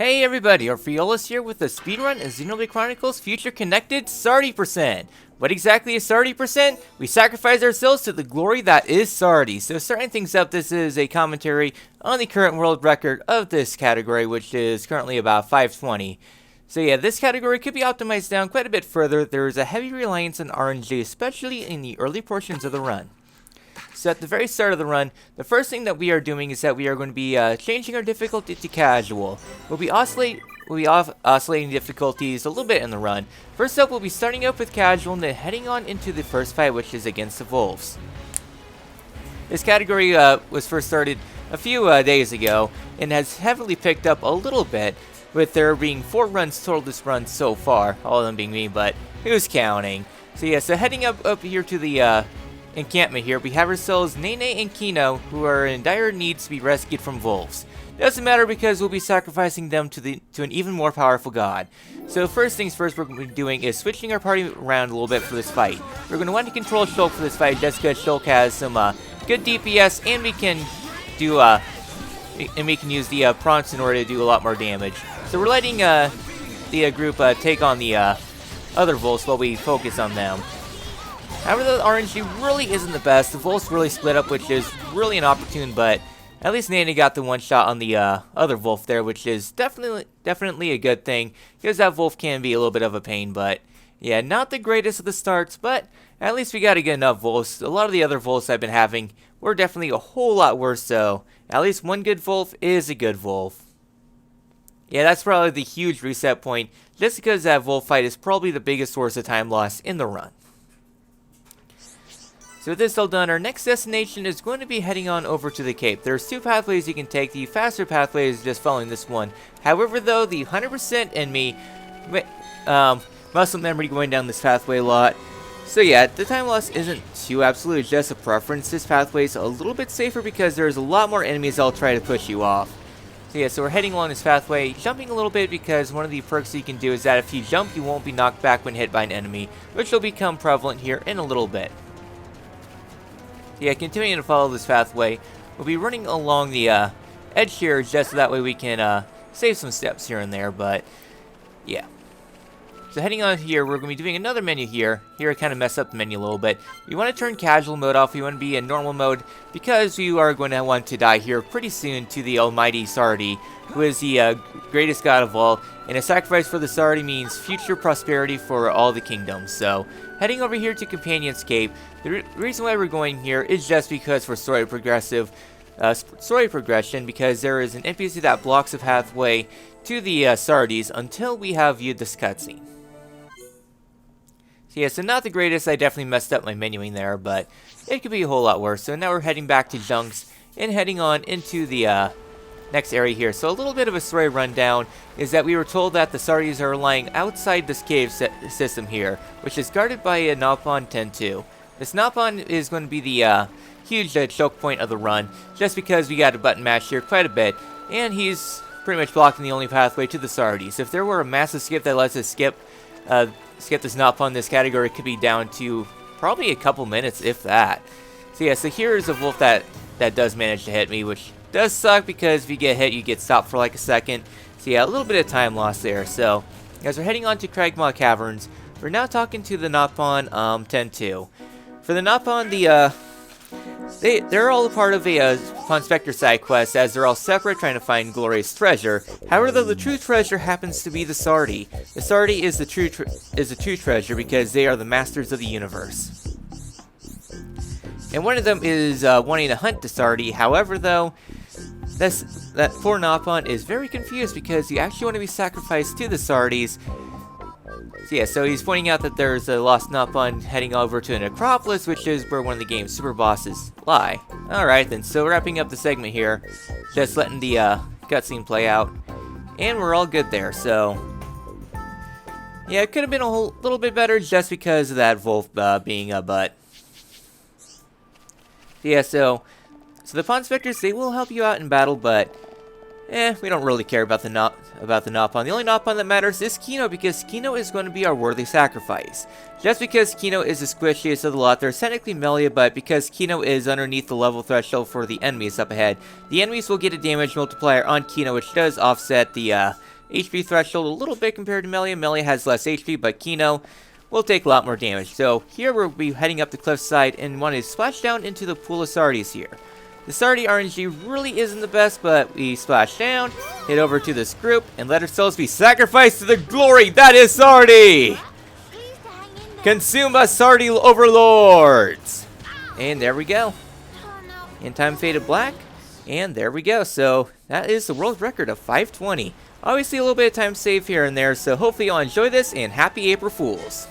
Hey everybody, Orpheolus here with a speedrun of Xenoblade Chronicles Future Connected Sardii%. What exactly is Sardii%? We sacrifice ourselves to the glory that is Sardii. So starting things up, this is a commentary on the current world record of this category, which is currently about 520. So yeah, this category could be optimized down quite a bit further. There is a heavy reliance on RNG, especially in the early portions of the run. So at the very start of the run, the first thing that we are doing is that we are going to be changing our difficulty to casual. We'll be oscillating difficulties a little bit in the run. First up, we'll be starting up with casual and then heading on into the first fight, which is against the Volffs. This category was first started a few days ago and has heavily picked up a little bit, with there being 4 runs total this run so far, all of them being me, but who's counting? So yeah, so heading up here to the encampment here, we have ourselves Nene and Kino, who are in dire need to be rescued from Volffs. Doesn't matter because we'll be sacrificing them to an even more powerful god. So first things first, we're going to be doing is switching our party around a little bit for this fight. We're going to want to control Shulk for this fight just because Shulk has some good DPS, and we can do use the prompts in order to do a lot more damage. So we're letting the group take on the other Volffs while we focus on them. However, the RNG really isn't the best. The Volffs really split up, which is really inopportune, but at least Nene got the one shot on the other Volff there, which is definitely a good thing, because that Volff can be a little bit of a pain, but yeah, not the greatest of the starts, but at least we got to get enough Volffs. A lot of the other Volffs I've been having were definitely a whole lot worse, so at least one good Volff is a good Volff. Yeah, that's probably the huge reset point, just because that Volff fight is probably the biggest source of time loss in the run. So with this all done, our next destination is going to be heading on over to the Cape. There's 2 pathways you can take. The faster pathway is just following this one. However, though, the 100% in me, muscle memory going down this pathway a lot. So yeah, the time loss isn't too absolute, it's just a preference. This pathway is a little bit safer because there's a lot more enemies that'll try to push you off. So yeah, so we're heading along this pathway, jumping a little bit because one of the perks you can do is that if you jump, you won't be knocked back when hit by an enemy, which will become prevalent here in a little bit. Yeah, continuing to follow this pathway, we'll be running along the edge here just so that way we can save some steps here and there, but yeah. So heading on here, we're going to be doing another menu here. Here I kind of mess up the menu a little bit. We want to turn casual mode off. We want to be in normal mode because we are going to want to die here pretty soon to the almighty Sardii, who is the greatest god of all. And a sacrifice for the Sardii means future prosperity for all the kingdoms. So heading over here to Companion's Cape. The reason why we're going here is just because for story progression, because there is an NPC that blocks the pathway to the Sardiis until we have viewed this cutscene. So yeah, so not the greatest. I definitely messed up my menuing there, but it could be a whole lot worse. So now we're heading back to Junks and heading on into the next area here. So a little bit of a story rundown is that we were told that the Sardiis are lying outside this cave system here, which is guarded by a Nopon 10-2. This Nopon is going to be the huge choke point of the run, just because we got a button mash here quite a bit, and he's pretty much blocking the only pathway to the Sardiis. If there were a massive skip that lets us skip this Nopon, this category could be down to probably a couple minutes, if that. So yeah, so here is a Volff that does manage to hit me, which does suck because if you get hit, you get stopped for like a second. So yeah, a little bit of time lost there. So as we're heading on to Cragmaw Caverns, we're now talking to the Nopon 10-2. For the Nopon, they're all a part of a Pawn Spectre side quest, as they're all separate trying to find glorious treasure. However, though, the true treasure happens to be the Sardii. The Sardii is the true treasure because they are the masters of the universe. And one of them is wanting to hunt the Sardii. However, though, that poor Nopon is very confused because you actually want to be sacrificed to the Sardiis. So yeah, so he's pointing out that there's a lost Nopon heading over to an Acropolis, which is where one of the game's super bosses lie. Alright then, so wrapping up the segment here, just letting the cutscene play out, and we're all good there, so yeah, it could have been a little bit better just because of that Volff being a butt. Yeah, so the Pawn Spectres, they will help you out in battle, but we don't really care about the Nopon. The only Nopon that matters is Kino, because Kino is going to be our worthy sacrifice. Just because Kino is the squishiest of the lot, there's technically Melia, but because Kino is underneath the level threshold for the enemies up ahead, the enemies will get a damage multiplier on Kino, which does offset the HP threshold a little bit compared to Melee. Melee has less HP, but Kino will take a lot more damage. So here we'll be heading up the cliffside and want to splash down into the pool of Sardis here. The Sardii RNG really isn't the best, but we splash down, head over to this group, and let ourselves be sacrificed to the glory that is Sardii! Consume us, Sardii overlords! And there we go. And time faded black. And there we go. So that is the world record of 520. Obviously a little bit of time save here and there, so hopefully you'll enjoy this, and happy April Fools!